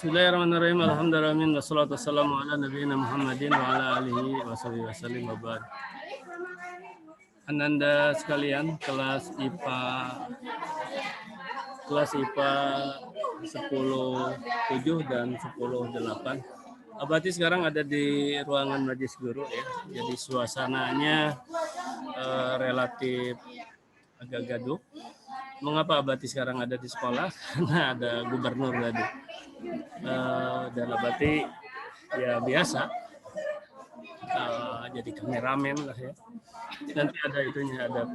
Bismillahirrahmanirrahim. Alhamdulillah wassalatu wassalamu ala nabiyina Muhammadin wa ala alihi washabihi wasallim wa ba'd. Ananda sekalian, kelas IPA 10.7 dan 10.8. Abati sekarang ada di ruangan Majelis Guru ya. Jadi suasananya relatif agak gaduh. Mengapa Abati sekarang ada di sekolah? Karena ada gubernur tadi. Dan Abati ya biasa jadi kameramen lah ya. Nanti ada itunya, ada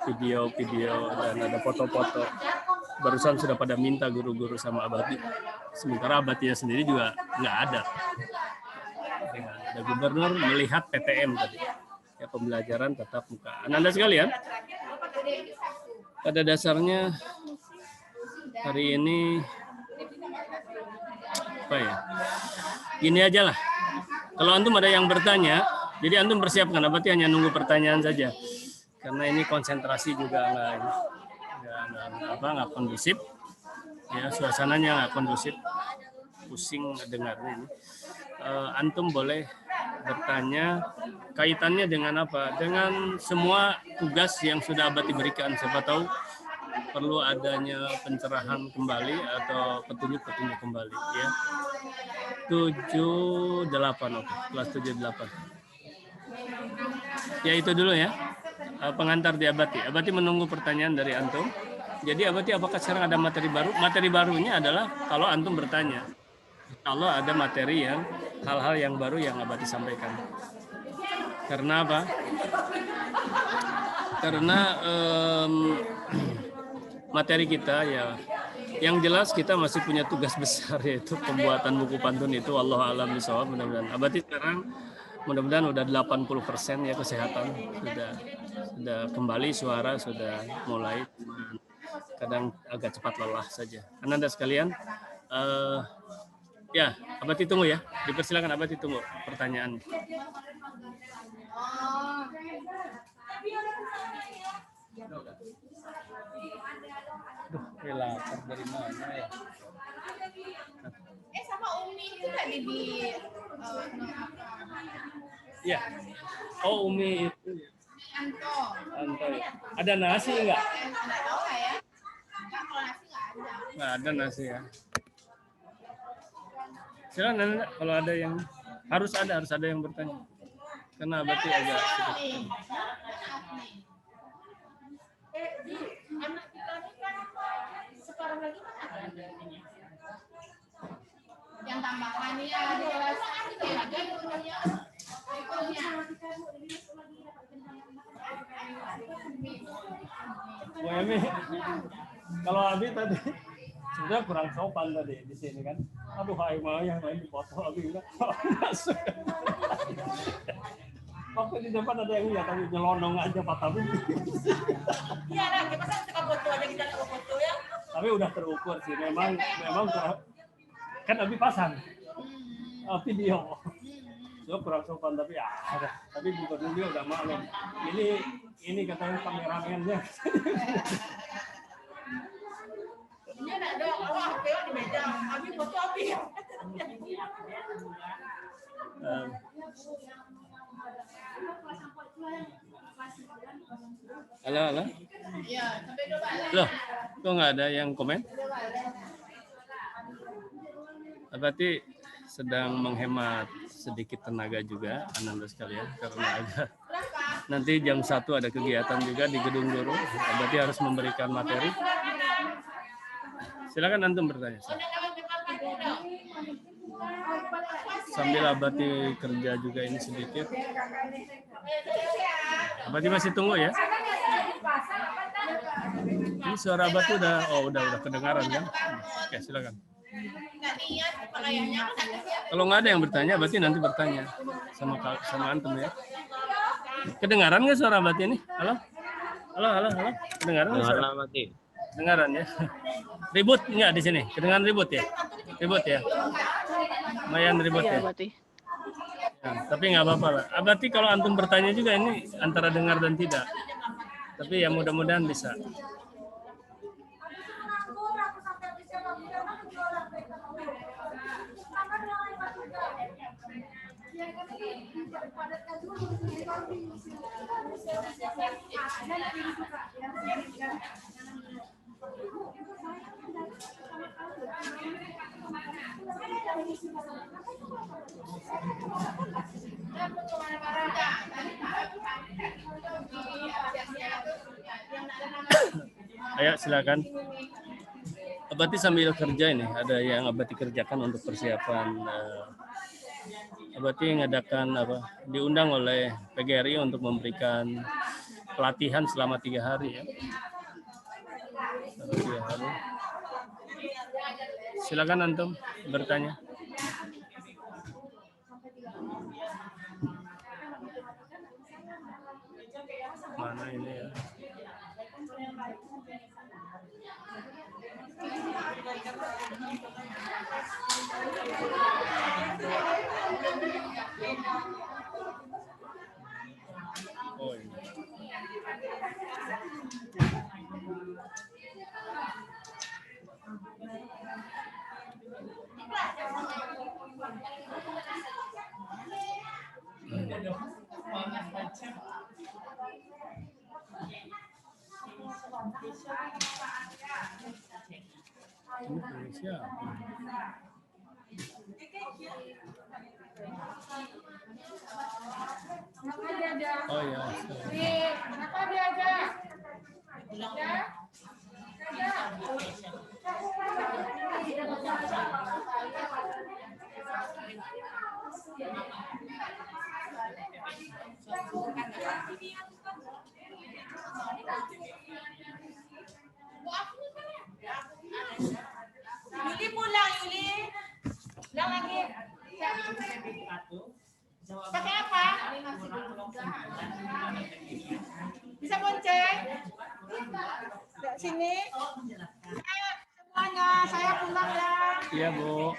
video-video dan ada foto-foto. Barusan sudah pada minta guru-guru sama Abati. Sementara Abati sendiri juga nggak ada. Ada gubernur melihat PTM tadi. Ya, pembelajaran tatap muka. Anda sekalian, pada dasarnya hari ini apa ya? Gini aja lah. Kalau antum ada yang bertanya, jadi antum persiapkan. Abati hanya nunggu pertanyaan saja. Karena ini konsentrasi juga nggak kondusif. Ya, suasananya nggak kondusif. Pusing dengarnya ini. Antum boleh bertanya kaitannya dengan apa? Dengan semua tugas yang sudah Abati berikan. Siapa tahu perlu adanya pencerahan kembali atau petunjuk-petunjuk kembali ya. 7-8, oke. Kelas 7-8. Ya itu dulu ya. Pengantar di Abati. Abati menunggu pertanyaan dari antum. Jadi Abati apakah sekarang ada materi baru? Materi barunya adalah kalau antum bertanya. Kalau ada materi yang hal-hal yang baru yang Abati sampaikan. Karena apa? Karena materi kita ya, yang jelas kita masih punya tugas besar, yaitu pembuatan buku pantun itu. Wallahu a'lam bishawab. Mudah-mudahan Abati sekarang mudah-mudahan udah 80% ya, kesehatan sudah kembali, suara sudah mulai, kadang agak cepat lelah saja. Ananda sekalian, ya Abati tunggu ya, dipersilakan Abati tunggu pertanyaan. Duh, lapar dari mana ya? Sama Umi itu tadi di ya. Oh, Umi itu. Anto. Ada nasi enggak? Enggak tahu lah ya. Enggak, kalau nasi enggak ada. Enggak ada nasi ya. Silakan kalau ada yang harus ada yang bertanya. Karena Abati agak sedikit. Anak kita ini kan sekarang lagi mana ada yang tambahannya di kelas ada gurunya. Bu Emi, kalau Abi tadi sudah kurang sopan tadi di sini kan. Aduh, hai mau yang main di foto Abi bilang masuk. Waktu di depan ada yang lihat tapi nyelonong aja Pak Tabu. Iya, nah, kita kan suka foto aja, kita nggak foto ya. Tapi udah terukur sih, memang kan Abi pasang video. So kurang sopan tapi ya, tapi gubernur dia udah maklum. Ini katanya kameramennya. Ini ada HP di meja, Abi foto Abi. Halo. Iya, sampai coba. Loh, kok nggak ada yang komen? Berarti sedang menghemat sedikit tenaga juga, Ananda sekalian, karena ada nanti jam 1 ada kegiatan juga di gedung guru. Berarti harus memberikan materi. Silakan antum bertanya. Sambil Abati kerja juga ini sedikit. Abati masih tunggu ya. Ini suara Abati udah kedengaran kan? Oke, silakan. Kalau nggak ada yang bertanya, Abati nanti bertanya sama antum ya. Kedengaran nggak suara Abati ini? Halo. Kedengaran nggak suara Abati? Kedengaran ya. Ribut nggak di sini? Kedengaran ribut ya? Ribut ya? Lumayan ribut ya? Ya, tapi nggak apa-apa lah. Abati kalau antum bertanya juga ini antara dengar dan tidak. Tapi ya mudah-mudahan bisa. Ayo silakan. Abati sambil kerja ini, ada yang Abati kerjakan untuk persiapan. Abati mengadakan diundang oleh PGRI untuk memberikan pelatihan selama 3 hari ya. Selama 3 hari. Silakan antum bertanya. Mana ini ya? Oh ini. Ini siapa? Oh ya. Kenapa dia ada? Yuli pulang, Yuli. Pulang lagi. Pakai apa? Bisa bonceng? Sini. Semuanya, saya pulang ya. Iya, Bu.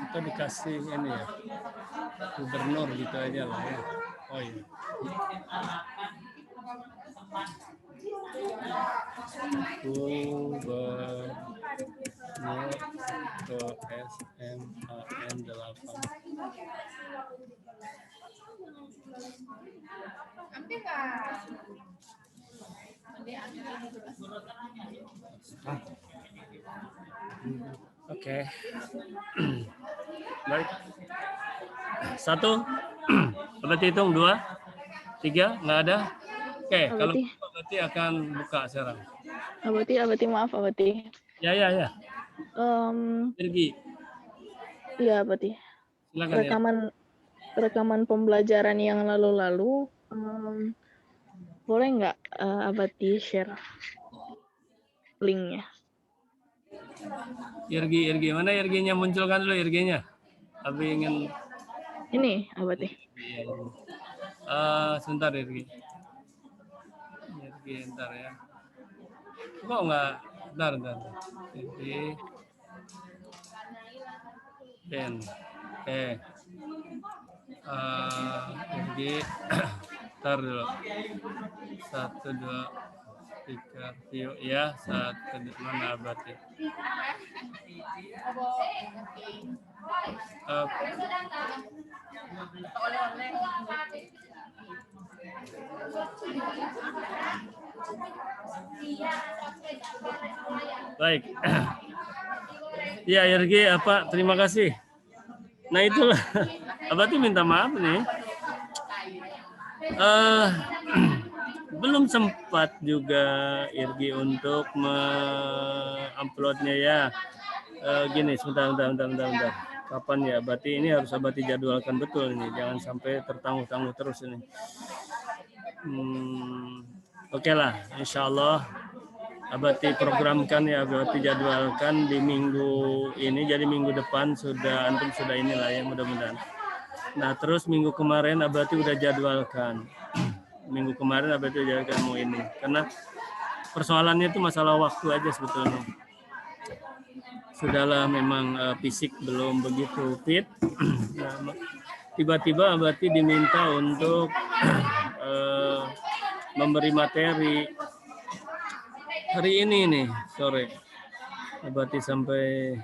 Atau dikasih ini ya, gubernur gitu aja lah ya. Oh iya. Gubernur ke SMAN 8. Oke. Baik. 1. Berarti hitung 2, 3, nggak ada. Oke, kalau berarti akan buka sekarang. Abati, maaf Abati. Ya. Pergi. Iya Abati. Silakan. Rekaman pembelajaran yang lalu-lalu, boleh nggak Abati share linknya? Irgi, mana Irginya? Munculkan dulu Irginya. Abi ingin. Ini Abati. Sebentar Irgi, ntar ya. Kok nggak? Bentar. Irgi. Irgi. Ntar dulu. 1, 2, 3, view ya. 1, mana Abati? Baik. Ya, Irgi apa? Terima kasih. Nah itulah, Abati minta maaf nih. Belum sempat juga Irgi untuk uploadnya ya. Gini, sebentar. Kapan ya? Berarti ini harus Abati jadwalkan betul ini. Jangan sampai tertangguh-tangguh terus ini. Oke lah, insya Allah Abati programkan ya, Abati jadwalkan di minggu ini. Jadi minggu depan antum sudah inilah ya, mudah-mudahan. Nah terus minggu kemarin Abati udah jadwalkan. Minggu kemarin Abati jadwalkan mau ini. Karena persoalannya itu masalah waktu aja sebetulnya. Sudahlah memang fisik belum begitu fit. Nah, tiba-tiba Abati diminta untuk memberi materi hari ini nih sore. Abati sampai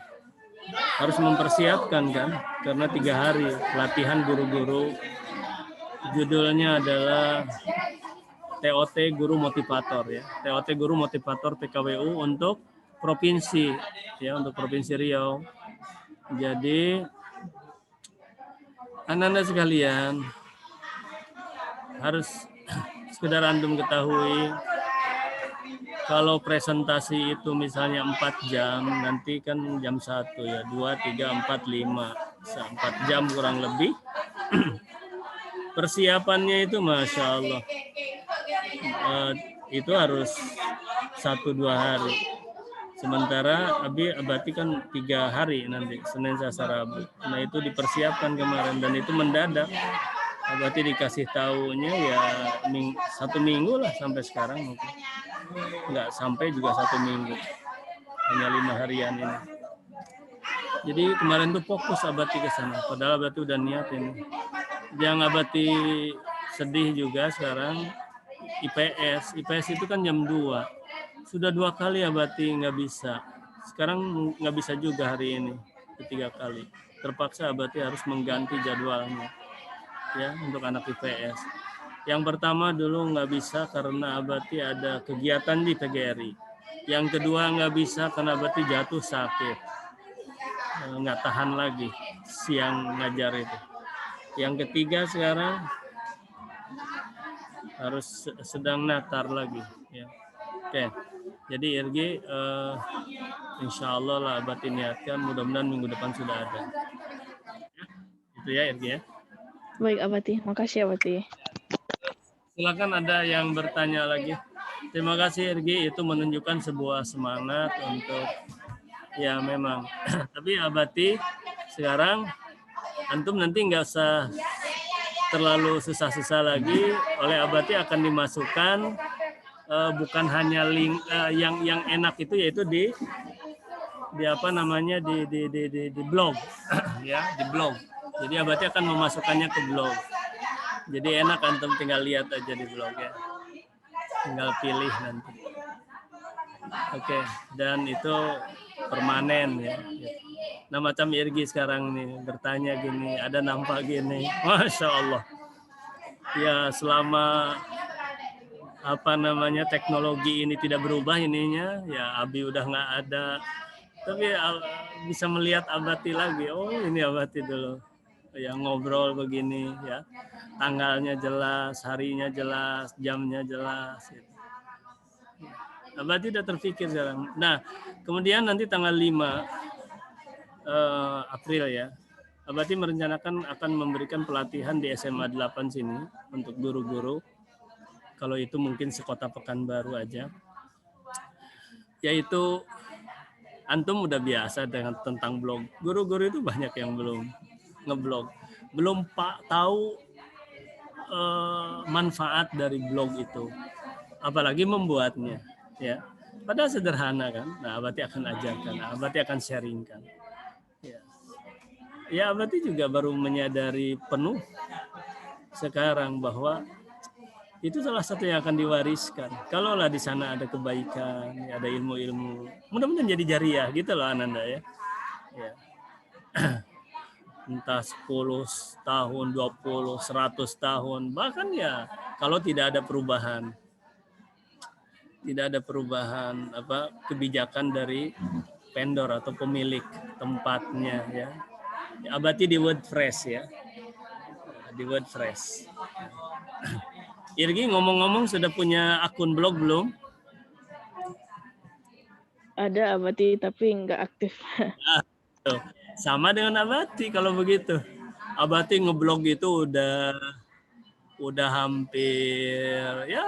harus mempersiapkan kan, karena 3 hari latihan guru-guru. Judulnya adalah TOT Guru Motivator ya. TOT Guru Motivator PKWU untuk provinsi ya, untuk Provinsi Riau. Jadi anak-anak sekalian harus sekedar antum ketahui, kalau presentasi itu misalnya 4 jam, nanti kan jam 1 ya, 2, 3, 4, 5, 4 jam kurang lebih. Persiapannya itu Masya Allah, itu harus 1-2 hari. Sementara Abati kan 3 hari nanti, Senin, Selasa, Rabu. Nah itu dipersiapkan kemarin dan itu mendadak. Abati dikasih tahunya ya 1 minggu lah sampai sekarang mungkin. Nggak sampai juga 1 minggu, hanya 5 harian ini. Jadi kemarin tuh fokus Abati ke sana, padahal Abati udah niat ini. Yang Abati sedih juga sekarang IPS itu kan jam 2. Sudah 2 kali Abati nggak bisa. Sekarang nggak bisa juga hari ini, ketiga kali. Terpaksa Abati harus mengganti jadwalnya ya untuk anak IPS. Yang pertama dulu nggak bisa karena Abati ada kegiatan di PGRI. Yang kedua nggak bisa karena Abati jatuh sakit. Nggak tahan lagi siang ngajar itu. Yang ketiga sekarang harus sedang natar lagi. Ya. Oke, jadi Irgi insya Allah lah Abati niatkan, mudah-mudahan minggu depan sudah ada. Ya, itu ya Irgi ya. Baik Abati, makasih Abati. Silakan ada yang bertanya lagi. Terima kasih Irgi, itu menunjukkan sebuah semangat untuk ya memang. Tapi Abati sekarang antum nanti nggak usah terlalu susah-susah lagi. Oleh Abati akan dimasukkan bukan hanya link yang enak itu, yaitu di apa namanya di blog ya, di blog. Jadi Abati akan memasukkannya ke blog. Jadi enak antum tinggal lihat aja di blog ya. Tinggal pilih nanti. Oke, dan itu permanen ya. Nah macam Irgi sekarang nih bertanya gini, ada nampak gini, Masya Allah. Ya selama apa namanya teknologi ini tidak berubah ininya, ya Abi udah nggak ada. Tapi bisa melihat Abati lagi, oh ini Abati dulu. Ya ngobrol begini ya, tanggalnya jelas, harinya jelas, jamnya jelas. Gitu. Abati tidak terpikir sekarang. Nah kemudian nanti tanggal 5 April ya, Abati merencanakan akan memberikan pelatihan di SMA 8 sini untuk guru-guru. Kalau itu mungkin sekota Pekanbaru aja. Yaitu antum udah biasa dengan tentang blog. Guru-guru itu banyak yang belum ngeblog, belum tahu manfaat dari blog itu, apalagi membuatnya. Ya, padahal sederhana kan. Nah, Abati akan ajarkan, Abati akan sharingkan. Ya, Abati juga baru menyadari penuh sekarang bahwa itu salah satu yang akan diwariskan. Kalaulah di sana ada kebaikan, ada ilmu-ilmu, mudah-mudahan jadi jariah gitu loh Ananda ya. Ya. Entah 10 tahun, 20, 100 tahun, bahkan ya kalau tidak ada perubahan kebijakan dari vendor atau pemilik tempatnya ya. Abati di WordPress ya. Di WordPress. Irgi ngomong-ngomong sudah punya akun blog belum? Ada Abati tapi nggak aktif. Tuh. Sama dengan Abati kalau begitu. Abati ngeblog itu udah hampir ya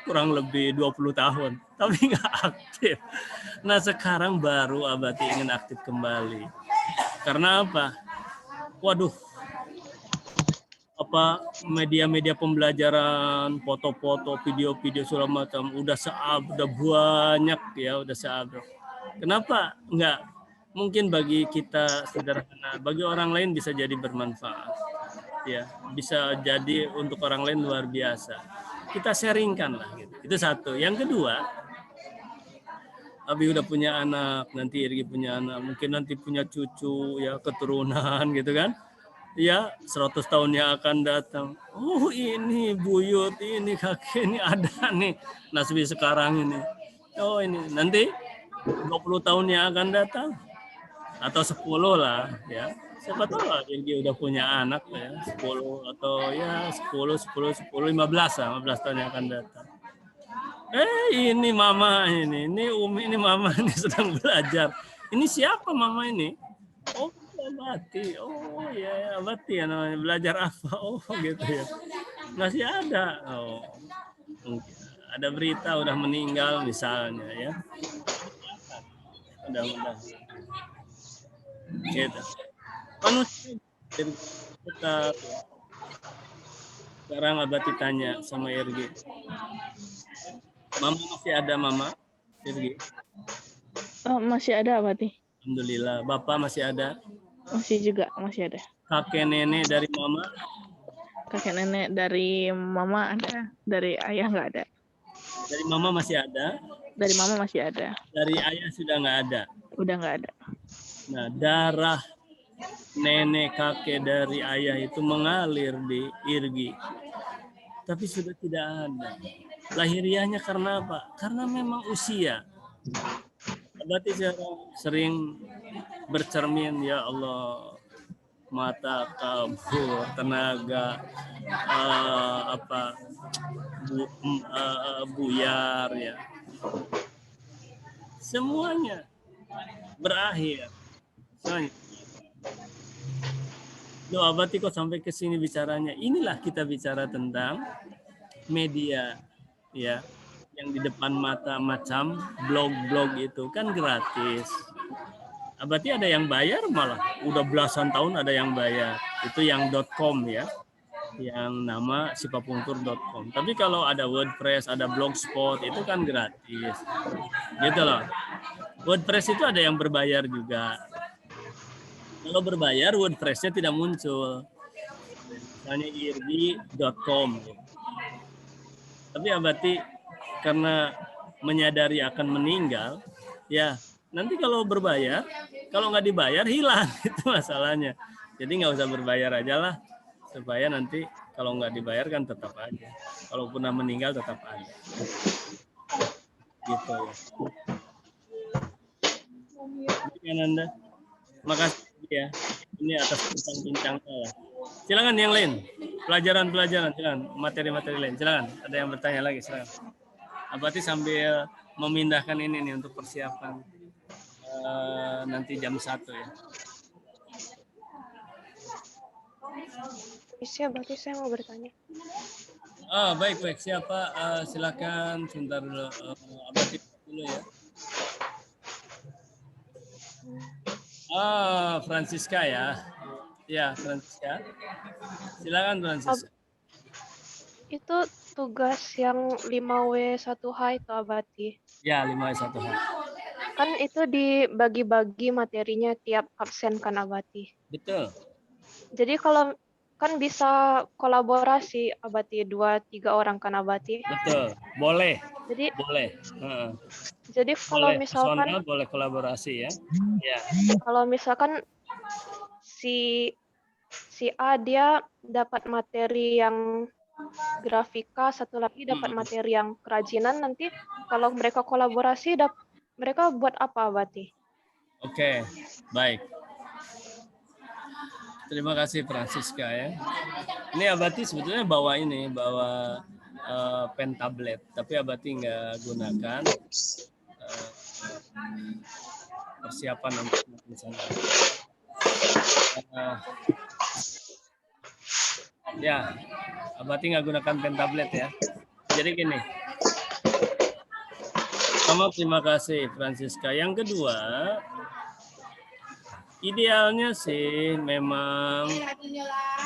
kurang lebih 20 tahun tapi nggak aktif. Nah sekarang baru Abati ingin aktif kembali. Karena apa? Waduh, media-media pembelajaran, foto-foto, video-video segala macam udah banyak ya, udah seabrek. Kenapa enggak? Mungkin bagi kita sederhana, bagi orang lain bisa jadi bermanfaat. Ya, bisa jadi untuk orang lain luar biasa. Kita sharingkan lah gitu. Itu satu. Yang kedua, Abi udah punya anak, nanti Irgi punya anak, mungkin nanti punya cucu ya, keturunan gitu kan. Ya, 100 tahun yang akan datang. Oh, ini buyut, ini kakek, ini ada nih. Nasbi sekarang ini. Oh, ini nanti 20 tahun yang akan datang. Atau 10 lah ya. Siapa tahu lah dia udah punya anak ya, 10 atau ya 10, 15 lah, 15 tahun yang akan datang. Ini mama ini Umi, ini mama ini sedang belajar. Ini siapa mama ini? Oh, Abati. Oh ya, Abati ya namanya. Belajar apa? Oh gitu ya. Masih ada. Oh. Ada berita udah meninggal misalnya ya. Mudah-mudahan. Gitu. Manusia tetap. Sekarang Abati tanya sama Irgi. Mama masih ada Mama? Irgi? Oh, masih ada Abati. Alhamdulillah. Bapak masih ada? Masih ada. Kakek nenek dari Mama? Kakek nenek dari Mama ada, dari Ayah nggak ada. Dari Mama masih ada? Dari Mama masih ada. Dari Ayah sudah nggak ada? Udah nggak ada. Nah, darah nenek kakek dari Ayah itu mengalir di Irgi. Tapi sudah tidak ada. Lahiriahnya karena apa? Karena memang usia. Berarti sering bercermin, ya Allah, mata kabur, tenaga buyar ya. Semuanya berakhir. Loh, Abati kok sampai ke sini bicaranya? Inilah kita bicara tentang media ya, yang di depan mata macam blog-blog itu kan gratis. Abati ada yang bayar, malah udah belasan tahun ada yang bayar. Itu yang .com ya, yang nama sipapungtur.com. Tapi kalau ada WordPress, ada Blogspot, itu kan gratis. Gitu loh. WordPress itu ada yang berbayar juga. Kalau berbayar, WordPress-nya tidak muncul. Misalnya irgi.com. Tapi Abati karena menyadari akan meninggal, ya nanti kalau berbayar, kalau nggak dibayar hilang, itu masalahnya. Jadi nggak usah berbayar aja lah, supaya nanti kalau nggak dibayar kan tetap aja. Kalau pernah meninggal tetap ada. Gitu ya. Demikian Anda. Makasih ya. Ini atas bincang-bincangnya lah. Silakan yang lain. Pelajaran-pelajaran, silakan. Materi-materi lain, silakan. Ada yang bertanya lagi, silakan. Abati sambil memindahkan ini nih untuk persiapan nanti jam 1 ya. Bisa, berarti saya mau bertanya. Baik. Siapa? Silakan sebentar dulu. Abati dulu ya. Francisca ya. Ya, Francisca. Silakan Francisca. Itu tugas yang 5W1H itu Abati. Ya, 5W1H. Kan itu dibagi-bagi materinya tiap absen kan Abati. Betul. Jadi kalau kan bisa kolaborasi Abati 2-3 orang kan Abati. Betul, boleh, Jadi boleh. Heeh. kalau Boleh misalkan personal, boleh kolaborasi ya. Ya. si si A dia dapat materi yang grafika, satu lagi dapat Mm-mm. materi yang kerajinan, nanti kalau mereka kolaborasi mereka buat apa Abati? Oke, baik. Terima kasih Francisca ya. Ini Abati sebetulnya bawa pen tablet, tapi Abati nggak gunakan persiapan untuk di sana. Ya, Abati nggak gunakan pen tablet ya. Jadi gini. Pertama, terima kasih Francisca. Yang kedua, idealnya sih memang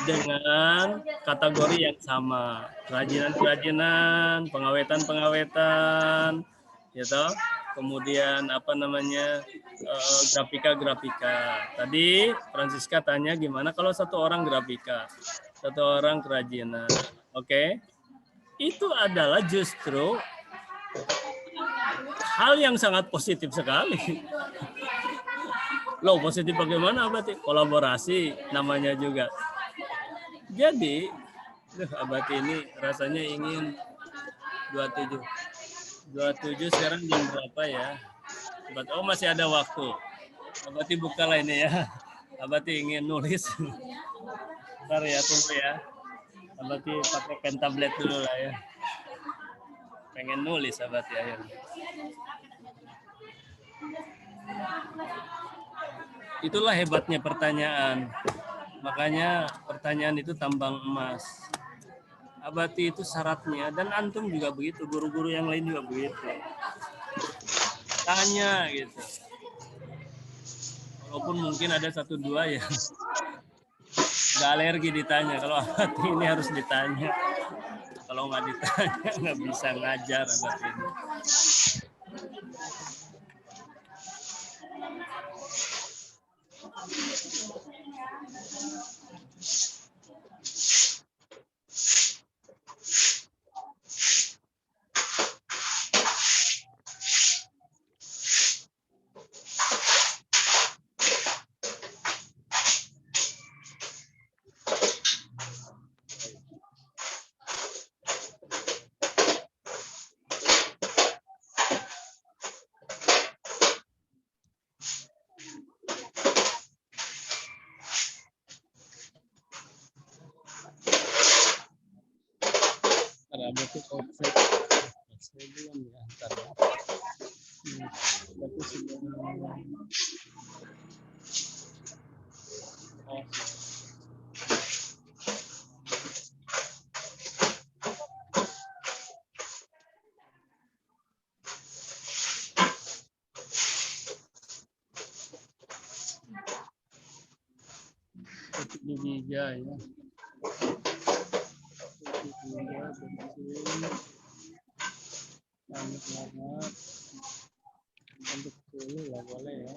dengan kategori yang sama, kerajinan-kerajinan, pengawetan-pengawetan, gitu. Kemudian grafika-grafika. Tadi Francisca tanya gimana kalau satu orang grafika, satu orang kerajinan, oke? Itu adalah justru hal yang sangat positif sekali. Loh, positif bagaimana Abati? Kolaborasi namanya juga. Jadi, Abati ini rasanya ingin 27. 27 sekarang jam berapa ya? Oh, masih ada waktu. Abati buka lah ini ya. Abati ingin nulis. Bentar ya, tunggu ya. Abati pakai pen tablet dulu lah ya. Pengen nulis Abati akhirnya. Itulah hebatnya pertanyaan. Makanya pertanyaan itu tambang emas. Abati itu syaratnya, dan antum juga begitu, guru-guru yang lain juga begitu. Tanya gitu. Walaupun mungkin ada 1-2 ya nggak alergi ditanya. Kalau Abati ini harus ditanya. Kalau nggak ditanya nggak bisa ngajar Abati ini. Abati offset belum ya, ntar ya. Berarti sudah Bija ya. Bija bersih. Banget. Untuk dulu lah boleh ya.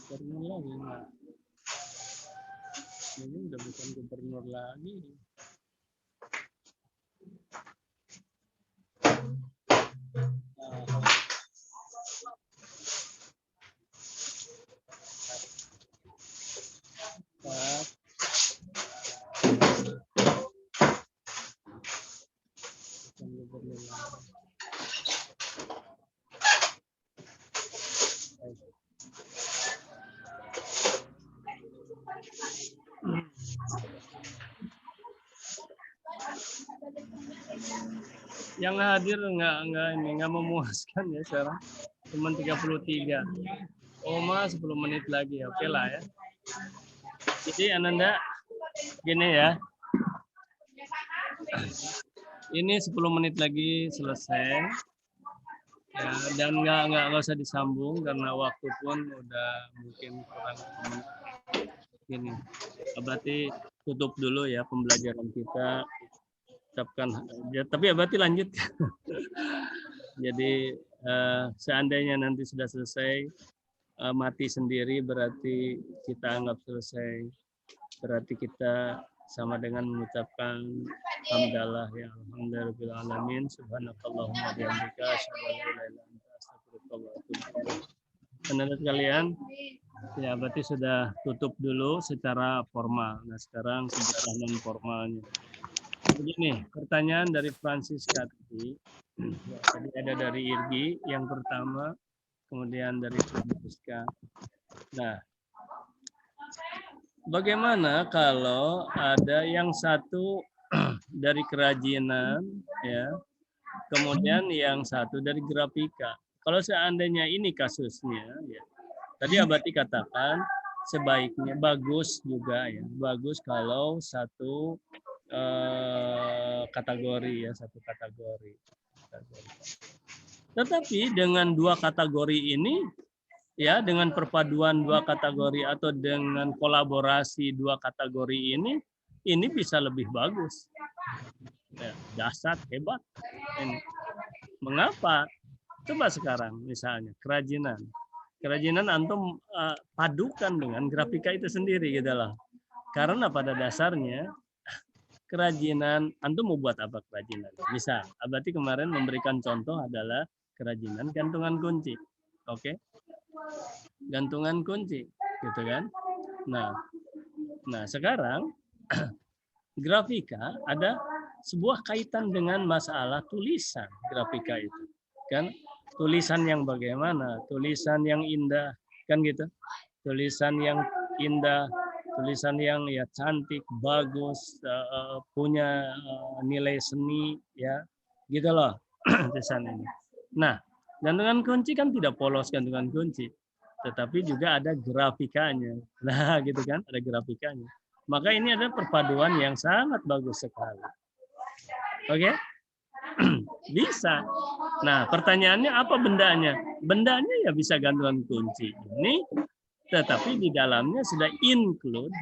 Gubernur lagi nggak? Ini udah bukan gubernur lagi. Yang hadir nggak memuaskan ya sekarang. Cuman 33. Oma 10 menit lagi. Oke lah ya. Jadi Ananda gini ya. Ini 10 menit lagi selesai. Ya, dan nggak usah disambung karena waktu pun udah mungkin kurang gini. Berarti tutup dulu ya pembelajaran kita. Ucapkan ya, tapi Abati lanjut. Jadi seandainya nanti sudah selesai, mati sendiri berarti kita anggap selesai. Berarti kita sama dengan mengucapkan hamdalah ya alhamdulillahirabbil alamin subhanakallahumma bihamdika asyhadu an la ilaha illa anta astaghfiruka wa atubu ilaik. Teman-teman sekalian, ya berarti sudah tutup dulu secara formal. Nah, sekarang secara non formalnya. Begini, pertanyaan dari Francisca tadi. Ya, tadi ada dari Irgi yang pertama, kemudian dari Francisca. Nah, bagaimana kalau ada yang satu dari kerajinan, ya, kemudian yang satu dari grafika? Kalau seandainya ini kasusnya, ya, tadi Abati katakan sebaiknya bagus juga ya, bagus kalau satu kategori ya, satu kategori. Tetapi dengan dua kategori ini, ya, dengan perpaduan dua kategori atau dengan kolaborasi dua kategori ini bisa lebih bagus. Ya, dahsyat, hebat. Ini. Mengapa? Coba sekarang misalnya kerajinan. Kerajinan antum padukan dengan grafika itu sendiri gitu loh. Karena pada dasarnya kerajinan, antum mau buat apa kerajinan? Misal, Abati kemarin memberikan contoh adalah kerajinan gantungan kunci. Oke? Gantungan kunci, gitu kan? Nah sekarang grafika ada sebuah kaitan dengan masalah tulisan grafika itu. Kan? Tulisan yang bagaimana? Tulisan yang indah, kan gitu? Tulisan yang indah, tulisan yang ya cantik, bagus, punya nilai seni, ya, gitu loh tulisan ini. Nah, gantungan kunci kan tidak polos gantungan kunci, tetapi juga ada grafikanya. Nah, gitu kan, ada grafikanya. Maka ini ada perpaduan yang sangat bagus sekali. Oke? Bisa. Nah, pertanyaannya apa bendanya? Bendanya ya bisa gantungan kunci ini, tetapi di dalamnya sudah include,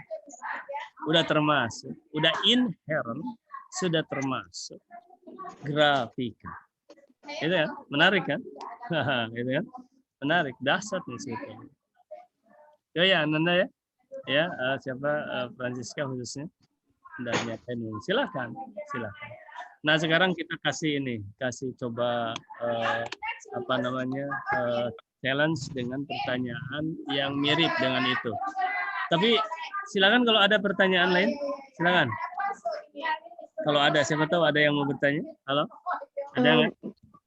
sudah termasuk, sudah inherent, sudah termasuk grafika. Itu ya, menarik kan? Gitu kan? Menarik, dahsyat nih sebetulnya. Ya, Nanda ya. Ya, siapa Francisca khususnya? Dan silakan. Nah, sekarang kita kasih coba challenge dengan pertanyaan yang mirip dengan itu. Tapi silakan kalau ada pertanyaan lain, silakan. Kalau ada, siapa tahu ada yang mau bertanya. Halo? Ada nggak?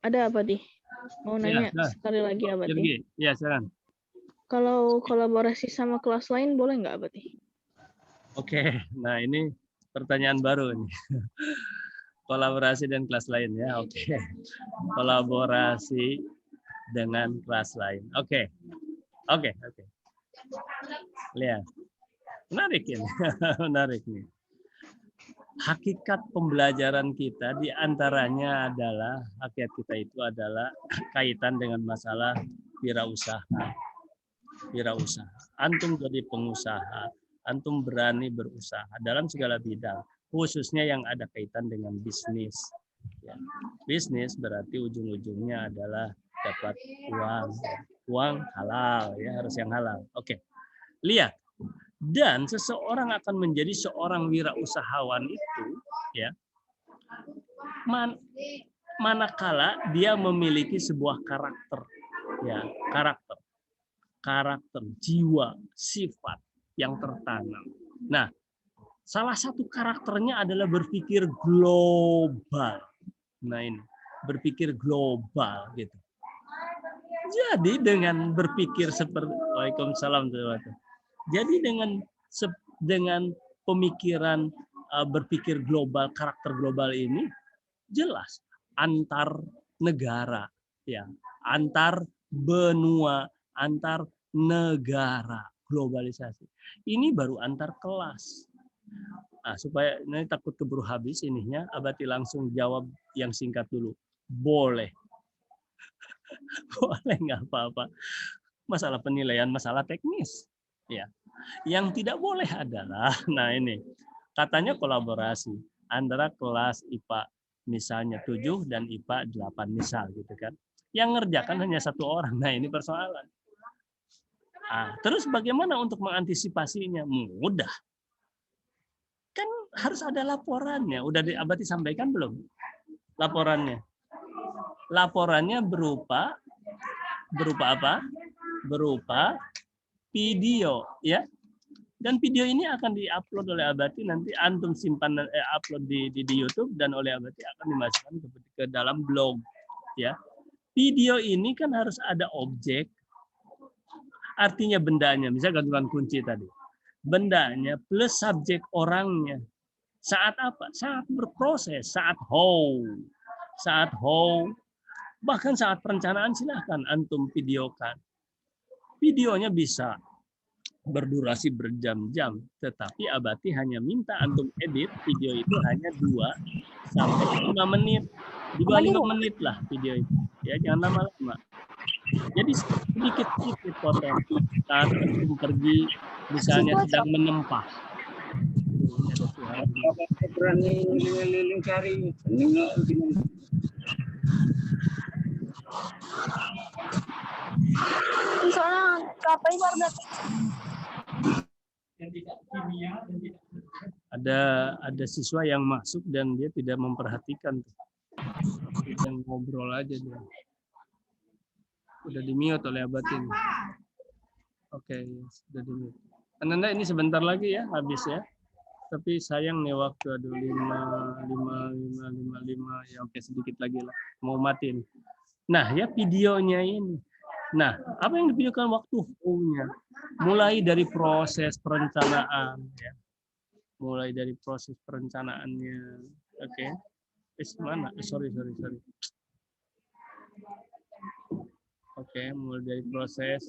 Ada Abadi. Mau nanya sekali lagi Abadi. Ya, silakan. Kalau kolaborasi sama kelas lain boleh nggak Abadi? Oke, nah ini pertanyaan baru nih. Kolaborasi dan kelas lain ya, oke. Kolaborasi dengan kelas lain, oke. Lihat, menarik ini, menarik nih. Hakikat pembelajaran kita diantaranya adalah hakikat kita itu adalah kaitan dengan masalah wirausaha. Antum jadi pengusaha, antum berani berusaha dalam segala bidang. Khususnya yang ada kaitan dengan bisnis. Ya. Bisnis berarti ujung-ujungnya adalah dapat uang halal, ya, harus yang halal. Oke, lihat. Dan seseorang akan menjadi seorang wirausahawan itu, ya, manakala dia memiliki sebuah karakter, ya, karakter, jiwa, sifat yang tertanam. Nah, salah satu karakternya adalah berpikir global. Nah ini, berpikir global gitu. Jadi dengan berpikir seperti Waalaikumsalam. Jadi dengan pemikiran berpikir global, karakter global ini jelas antar negara, ya, antar benua, antar negara, globalisasi. Ini baru antar kelas. Nah, supaya ini takut keburu habis ininya, Abati langsung jawab yang singkat dulu. Boleh. Boleh, nggak apa-apa. Masalah penilaian, masalah teknis. Ya. Yang tidak boleh adalah, nah ini, katanya kolaborasi antara kelas IPA misalnya 7 dan IPA 8 misal gitu kan. Yang ngerjakan hanya satu orang. Nah, ini persoalan. Terus bagaimana untuk mengantisipasinya? Mudah. Kan harus ada laporannya. Udah Abati sampaikan belum? Laporannya. Laporannya berupa apa? Berupa video, ya. Dan video ini akan diupload oleh Abati, nanti antum simpan upload di YouTube, dan oleh Abati akan dimasukkan ke dalam blog, ya. Video ini kan harus ada objek, artinya bendanya, misalnya gantungan kunci tadi. Bendanya plus subjek orangnya. Saat apa? Saat berproses, saat how, bahkan saat perencanaan silahkan antum videokan. Videonya bisa berdurasi berjam-jam, tetapi Abati hanya minta antum edit video itu hanya 2 sampai 5 menit. Di bawah 5 menit lah video itu. Ya, jangan lama-lama. Jadi sedikit-sedikit potong. Saat antum pergi, misalnya sedang menempah. Berani keliling cari. Soalnya kapan baru Ada siswa yang masuk dan dia tidak memperhatikan, dia ngobrol aja dia. Udah di-mute oleh Abatin. Oke, sudah di-mute. Ananda, ini sebentar lagi ya habis ya. Tapi sayang nih waktu, aduh 5 ya, oke sedikit lagi lah. Mau mati nih. Nah, ya videonya ini. Nah, apa yang divideokan waktu how-nya? Mulai dari proses perencanaan ya. Mulai dari proses perencanaannya. Oke. Mana? Sorry. Oke, mulai dari proses.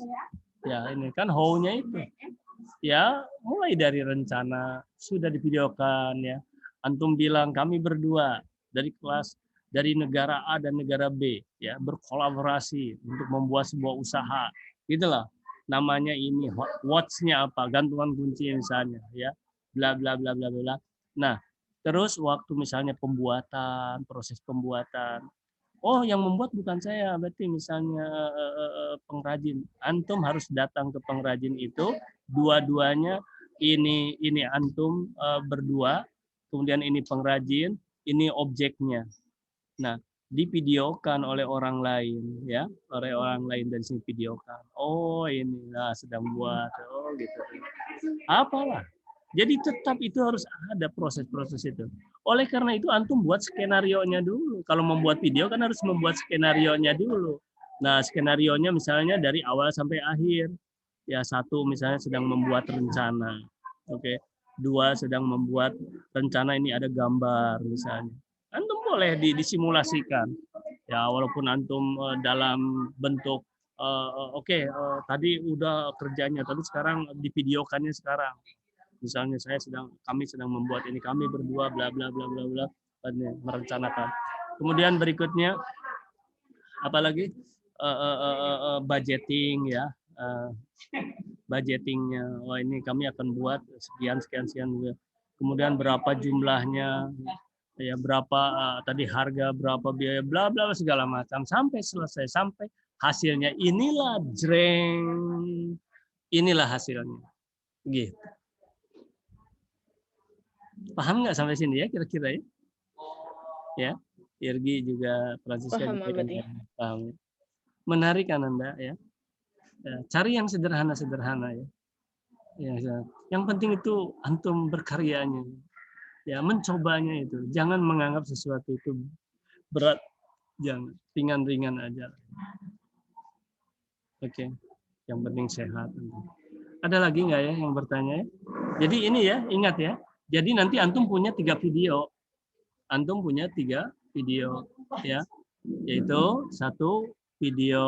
Ya, ini kan how-nya itu. Ya, mulai dari rencana sudah divideokan ya. Antum bilang kami berdua dari kelas dari negara A dan negara B ya, berkolaborasi untuk membuat sebuah usaha. Gitulah. Namanya ini watch-nya apa? Gantungan kunci misalnya ya. Bla bla bla bla bla. Nah, terus waktu misalnya pembuatan, proses pembuatan. Oh, yang membuat bukan saya, berarti misalnya pengrajin. Antum harus datang ke pengrajin itu, dua-duanya ini antum berdua, kemudian ini pengrajin, ini objeknya. Nah, divideokan oleh orang lain ya, oleh orang lain dari sini videokan. Oh, inilah sedang buat. Oh, gitu. Apalah. Jadi tetap itu harus ada proses-proses itu. Oleh karena itu antum buat skenarionya dulu. Kalau membuat video kan harus membuat skenarionya dulu. Nah, skenarionya misalnya dari awal sampai akhir. Ya, 1 misalnya sedang membuat rencana. Oke. 2 sedang membuat rencana, ini ada gambar misalnya. Antum boleh disimulasikan. Ya, walaupun antum dalam bentuk tadi udah kerjanya, tapi sekarang divideokannya sekarang. Misalnya kami sedang membuat ini, kami berdua bla bla bla bla bla, merencanakan. Kemudian berikutnya apalagi budgeting ya, budgetingnya. Oh, ini kami akan buat sekian. Kemudian berapa jumlahnya, ya berapa tadi harga, berapa biaya, bla bla segala macam sampai selesai, sampai hasilnya inilah jreng, inilah hasilnya. Gitu. Paham nggak sampai sini ya kira-kira ya? Ya, Irgi juga Francisca juga paham. Menarik kan Anda ya? Cari yang sederhana ya. Yang penting itu antum berkaryanya. Ya, mencobanya itu. Jangan menganggap sesuatu itu berat. Jangan, ringan-ringan aja. Oke. Yang penting sehat. Ada lagi nggak ya yang bertanya? Jadi ini ya, ingat ya. Jadi nanti antum punya 3 video. Antum punya 3 video ya. Yaitu 1 video